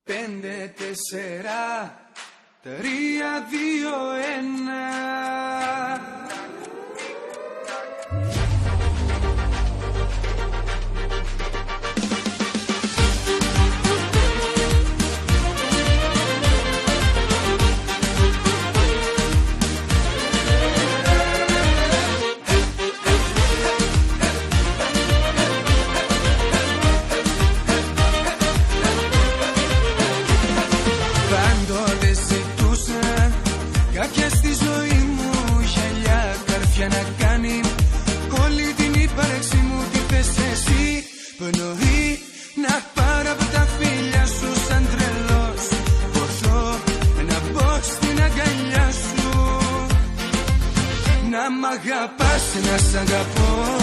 5, 4, 3, 2, 1. Κάποια στη ζωή μου γυαλιά καρφιά να κάνει. Όλη την ύπαρξη μου τι θες εσύ. Που εννοεί να πάρω από τα φίλια σου σαν τρελός. Ποθώ να μπω στην αγκαλιά σου. Να μ' αγαπάς, να σ' αγαπώ.